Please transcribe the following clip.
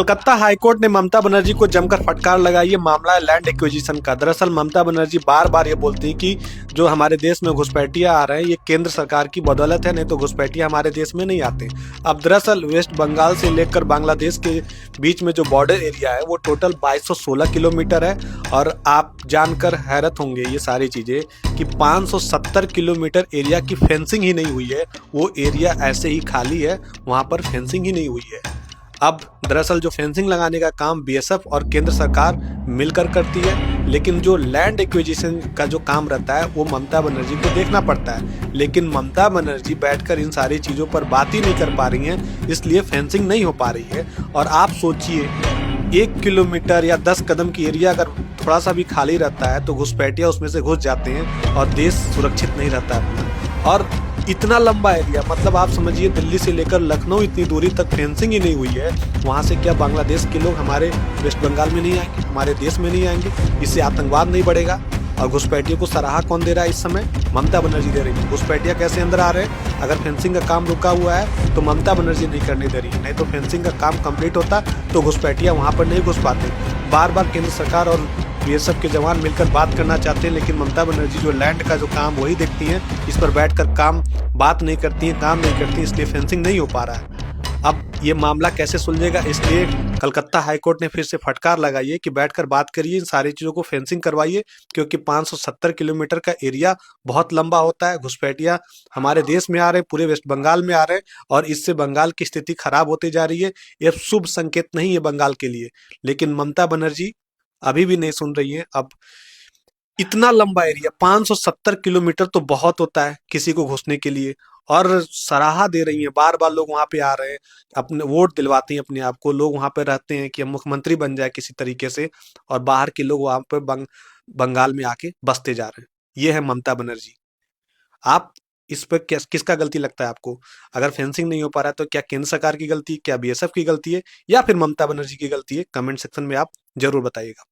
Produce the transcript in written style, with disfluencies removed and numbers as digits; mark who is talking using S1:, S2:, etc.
S1: Kolkata high court ने ममता बनर्जी को जमकर फटकार लगाई। ये मामला है लैंड एक्विजिशन का। दरअसल ममता बनर्जी बार बार ये बोलती हैं कि जो हमारे देश में घुसपैठिया आ रहे हैं ये केंद्र सरकार की बदौलत है, नहीं तो घुसपैठिया हमारे देश में नहीं आते। अब दरअसल वेस्ट बंगाल से लेकर बांग्लादेश के बीच में जो बॉर्डर एरिया है वो टोटल 2216 किलोमीटर है। और आप जानकर हैरत होंगे ये सारी चीज़ें कि 570 किलोमीटर एरिया की फेंसिंग ही नहीं हुई है। वो एरिया ऐसे ही खाली है, वहाँ पर फेंसिंग ही नहीं हुई है। अब दरअसल जो फेंसिंग लगाने का काम बीएसएफ और केंद्र सरकार मिलकर करती है, लेकिन जो लैंड एक्विजिशन का जो काम रहता है वो ममता बनर्जी को देखना पड़ता है। लेकिन ममता बनर्जी बैठकर इन सारी चीज़ों पर बात ही नहीं कर पा रही हैं, इसलिए फेंसिंग नहीं हो पा रही है। और आप सोचिए 1 किलोमीटर या 10 कदम की एरिया अगर थोड़ा सा भी खाली रहता है तो घुसपैठिया उसमें से घुस जाते हैं और देश सुरक्षित नहीं रहता अपना। और इतना लंबा एरिया, मतलब आप समझिए दिल्ली से लेकर लखनऊ इतनी दूरी तक फेंसिंग ही नहीं हुई है। वहाँ से क्या बांग्लादेश के लोग हमारे वेस्ट बंगाल में नहीं आएंगे, हमारे देश में नहीं आएंगे? इससे आतंकवाद नहीं बढ़ेगा? और घुसपैठियों को सराहा कौन दे रहा है इस समय? ममता बनर्जी दे रही है। घुसपैठिया कैसे अंदर आ रहे हैं? अगर फेंसिंग का काम रुका हुआ है तो ममता बनर्जी नहीं करने दे रही है, नहीं तो फेंसिंग का काम कंप्लीट होता तो घुसपैठिया वहाँ पर नहीं घुस पाते। बार बार केंद्र सरकार और बीएसएफ के जवान मिलकर बात करना चाहते हैं, लेकिन ममता बनर्जी जो लैंड का जो काम वही देखती हैं, इस पर बैठकर बात नहीं करती हैं, काम नहीं करती, इसलिए फेंसिंग नहीं हो पा रहा है। अब ये मामला कैसे सुलझेगा, इसलिए कलकत्ता हाईकोर्ट ने फिर से फटकार लगाई है कि बैठकर बात करिए, इन सारी चीज़ों को फेंसिंग करवाइए, क्योंकि 570 किलोमीटर का एरिया बहुत लंबा होता है। घुसपैठिया हमारे देश में आ रहे हैं, पूरे वेस्ट बंगाल में आ रहे हैं, और इससे बंगाल की स्थिति खराब होती जा रही है। ये शुभ संकेत नहीं है बंगाल के लिए। लेकिन ममता बनर्जी अभी भी नहीं सुन रही है। अब इतना लंबा एरिया 570 किलोमीटर तो बहुत होता है किसी को घुसने के लिए, और सराहा दे रही हैं। बार बार लोग वहां पे आ रहे हैं, अपने वोट दिलवाती हैं अपने आप को, लोग वहां पे रहते हैं कि हम मुख्यमंत्री बन जाए किसी तरीके से, और बाहर के लोग वहां पे बंगाल में आके बसते जा रहे हैं। ये है ममता बनर्जी। आप इस पर किसका गलती लगता है आपको? अगर फेंसिंग नहीं हो पा रहा है तो क्या केंद्र सरकार की गलती है, क्या बीएसएफ की गलती है, या फिर ममता बनर्जी की गलती है? कमेंट सेक्शन में आप जरूर बताइएगा।